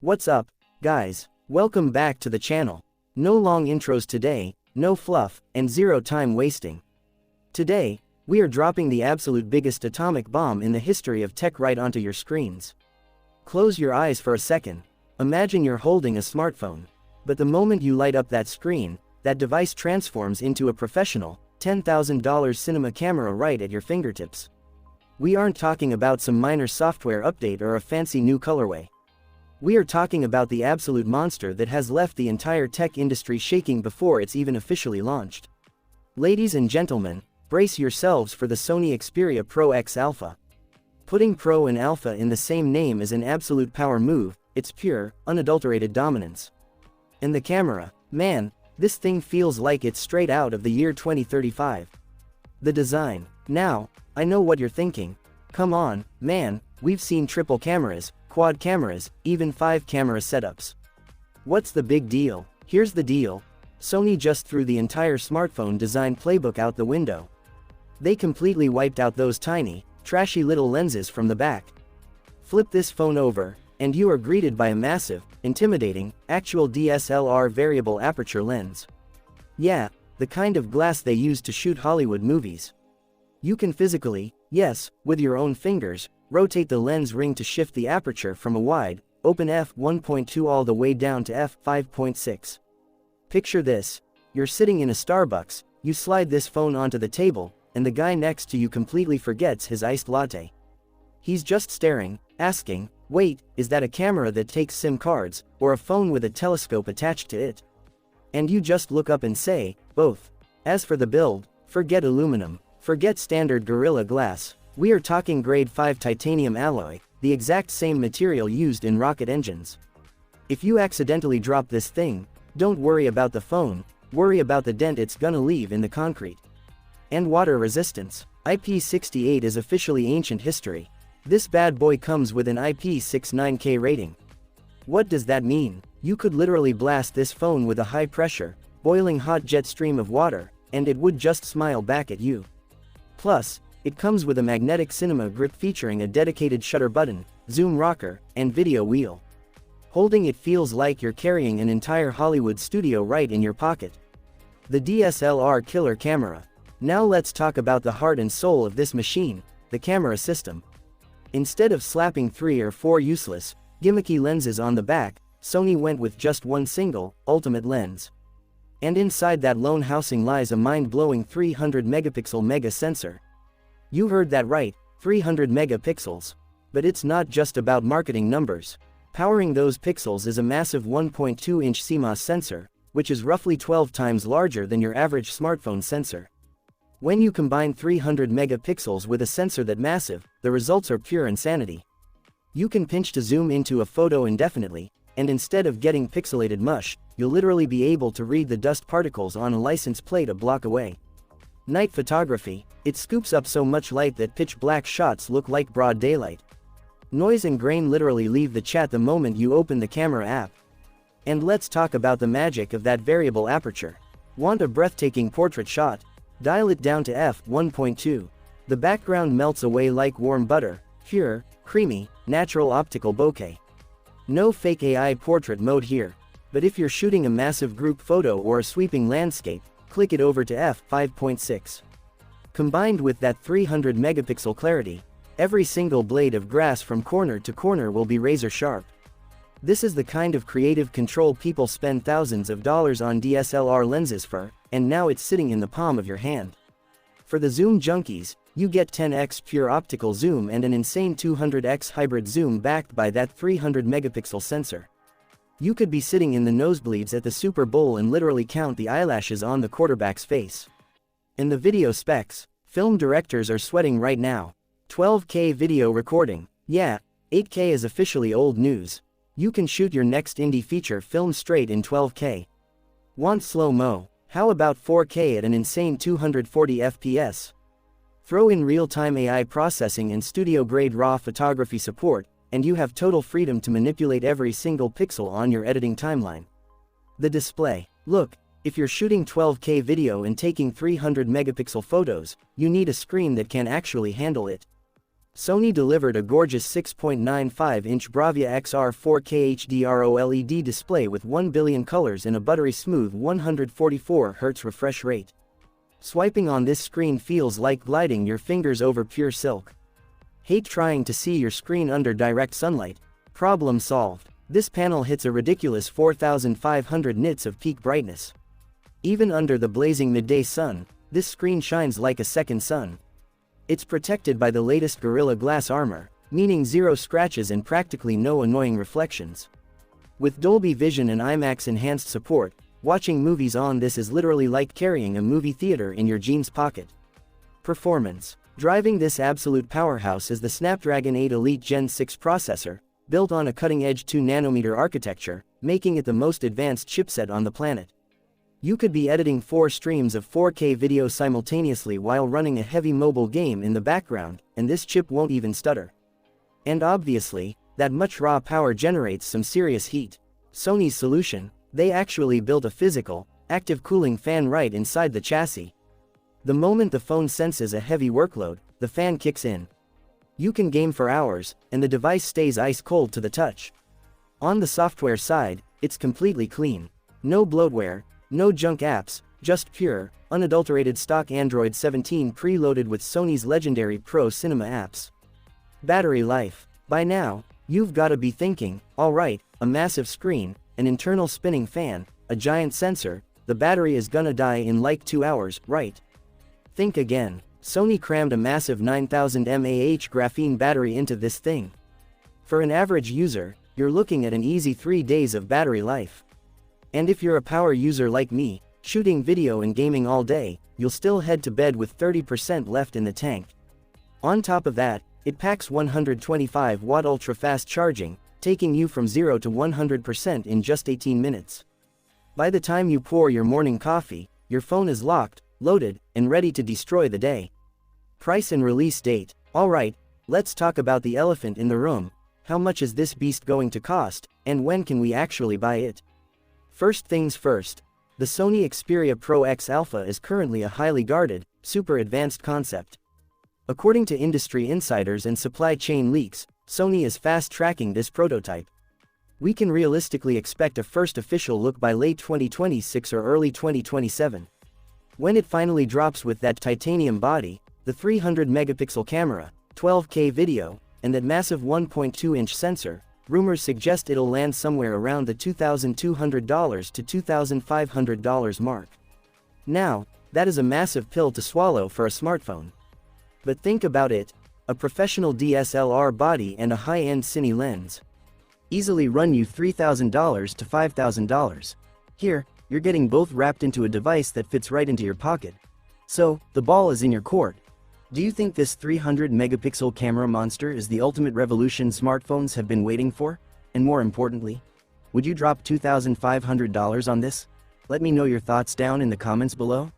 What's up, guys? Welcome back to the channel. No long intros today, no fluff, and zero time wasting. Today, we are dropping the absolute biggest atomic bomb in the history of tech right onto your screens. Close your eyes for a second. Imagine you're holding a smartphone. But the moment you light up that screen, that device transforms into a professional, $10,000 cinema camera right at your fingertips. We aren't talking about some minor software update or a fancy new colorway. We are talking about the absolute monster that has left the entire tech industry shaking before it's even officially launched. Ladies and gentlemen, brace yourselves for the Sony Xperia Pro X Alpha. Putting Pro and Alpha in the same name is an absolute power move. It's pure, unadulterated dominance. And the camera, man, this thing feels like it's straight out of the year 2035. The design. Now, I know what you're thinking. Come on, man, we've seen triple cameras, quad cameras, even 5 camera setups. What's the big deal? Here's the deal. Sony just threw the entire smartphone design playbook out the window. They completely wiped out those tiny, trashy little lenses from the back. Flip this phone over, and you are greeted by a massive, intimidating, actual DSLR variable aperture lens. Yeah, the kind of glass they use to shoot Hollywood movies. You can physically, yes, with your own fingers, rotate the lens ring to shift the aperture from a wide, open f1.2 all the way down to f5.6. Picture this. You're sitting in a Starbucks, you slide this phone onto the table, and the guy next to you completely forgets his iced latte. He's just staring, asking, wait, is that a camera that takes SIM cards, or a phone with a telescope attached to it? And you just look up and say, both. As for the build, forget aluminum, forget standard Gorilla Glass. We are talking grade 5 titanium alloy, the exact same material used in rocket engines. If you accidentally drop this thing, don't worry about the phone, worry about the dent it's gonna leave in the concrete. And water resistance. IP68 is officially ancient history. This bad boy comes with an IP69K rating. What does that mean? You could literally blast this phone with a high pressure, boiling hot jet stream of water, and it would just smile back at you. Plus, it comes with a magnetic cinema grip featuring a dedicated shutter button, zoom rocker, and video wheel. Holding it feels like you're carrying an entire Hollywood studio right in your pocket. The DSLR killer camera. Now let's talk about the heart and soul of this machine, the camera system. Instead of slapping 3 or 4 useless, gimmicky lenses on the back, Sony went with just one single, ultimate lens. And inside that lone housing lies a mind-blowing 300 megapixel mega sensor. You heard that right, 300 megapixels. But it's not just about marketing numbers. Powering those pixels is a massive 1.2-inch CMOS sensor, which is roughly 12 times larger than your average smartphone sensor. When you combine 300 megapixels with a sensor that massive, the results are pure insanity. You can pinch to zoom into a photo indefinitely, and instead of getting pixelated mush, you'll literally be able to read the dust particles on a license plate a block away. Night photography. It scoops up so much light that pitch black shots look like broad daylight. Noise and grain literally leave the chat the moment you open the camera app. And let's talk about the magic of that variable aperture. Want a breathtaking portrait shot? Dial it down to f1.2. The background melts away like warm butter, pure, creamy, natural optical bokeh. No fake AI portrait mode here. But if you're shooting a massive group photo or a sweeping landscape, click it over to f5.6. Combined with that 300 megapixel clarity, every single blade of grass from corner to corner will be razor sharp. This is the kind of creative control people spend thousands of dollars on DSLR lenses for, and now it's sitting in the palm of your hand. For the zoom junkies, you get 10x pure optical zoom and an insane 200x hybrid zoom backed by that 300 megapixel sensor. You could be sitting in the nosebleeds at the Super Bowl and literally count the eyelashes on the quarterback's face. In the video specs, film directors are sweating right now. 12K video recording. Yeah, 8K is officially old news. You can shoot your next indie feature film straight in 12K. Want slow-mo? How about 4K at an insane 240 FPS? Throw in real-time AI processing and studio-grade RAW photography support, and you have total freedom to manipulate every single pixel on your editing timeline. The display. Look, if you're shooting 12K video and taking 300 megapixel photos, you need a screen that can actually handle it. Sony delivered a gorgeous 6.95-inch Bravia XR 4K HDR OLED display with 1 billion colors and a buttery-smooth 144Hz refresh rate. Swiping on this screen feels like gliding your fingers over pure silk. Hate trying to see your screen under direct sunlight? Problem solved. This panel hits a ridiculous 4,500 nits of peak brightness. Even under the blazing midday sun, this screen shines like a second sun. It's protected by the latest Gorilla Glass armor, meaning zero scratches and practically no annoying reflections. With Dolby Vision and IMAX enhanced support, watching movies on this is literally like carrying a movie theater in your jeans pocket. Performance. Driving this absolute powerhouse is the Snapdragon 8 Elite Gen 6 processor, built on a cutting-edge 2nm architecture, making it the most advanced chipset on the planet. You could be editing 4 streams of 4K video simultaneously while running a heavy mobile game in the background, and this chip won't even stutter. And obviously, that much raw power generates some serious heat. Sony's solution: they actually built a physical, active cooling fan right inside the chassis. The moment the phone senses a heavy workload, the fan kicks in. You can game for hours, and the device stays ice cold to the touch. On the software side, it's completely clean. No bloatware, no junk apps, just pure, unadulterated stock Android 17 preloaded with Sony's legendary Pro Cinema apps. Battery life. By now, you've gotta be thinking, alright, a massive screen, an internal spinning fan, a giant sensor, the battery is gonna die in like 2 hours, right? Think again. Sony crammed a massive 9000 mAh graphene battery into this thing. For an average user, you're looking at an easy 3 days of battery life. And if you're a power user like me, shooting video and gaming all day, you'll still head to bed with 30% left in the tank. On top of that, it packs 125-watt ultra-fast charging, taking you from 0 to 100% in just 18 minutes. By the time you pour your morning coffee, your phone is locked, loaded, and ready to destroy the day. Price and release date. Alright, let's talk about the elephant in the room. How much is this beast going to cost, and when can we actually buy it? First things first. The Sony Xperia Pro X Alpha is currently a highly guarded, super advanced concept. According to industry insiders and supply chain leaks, Sony is fast-tracking this prototype. We can realistically expect a first official look by late 2026 or early 2027. When it finally drops with that titanium body, the 300-megapixel camera, 12K video, and that massive 1.2-inch sensor, rumors suggest it'll land somewhere around the $2,200 to $2,500 mark. Now, that is a massive pill to swallow for a smartphone. But think about it: a professional DSLR body and a high-end cine lens easily run you $3,000 to $5,000. Here, you're getting both wrapped into a device that fits right into your pocket. So, the ball is in your court. Do you think this 300-megapixel camera monster is the ultimate revolution smartphones have been waiting for? And more importantly, would you drop $2,500 on this? Let me know your thoughts down in the comments below.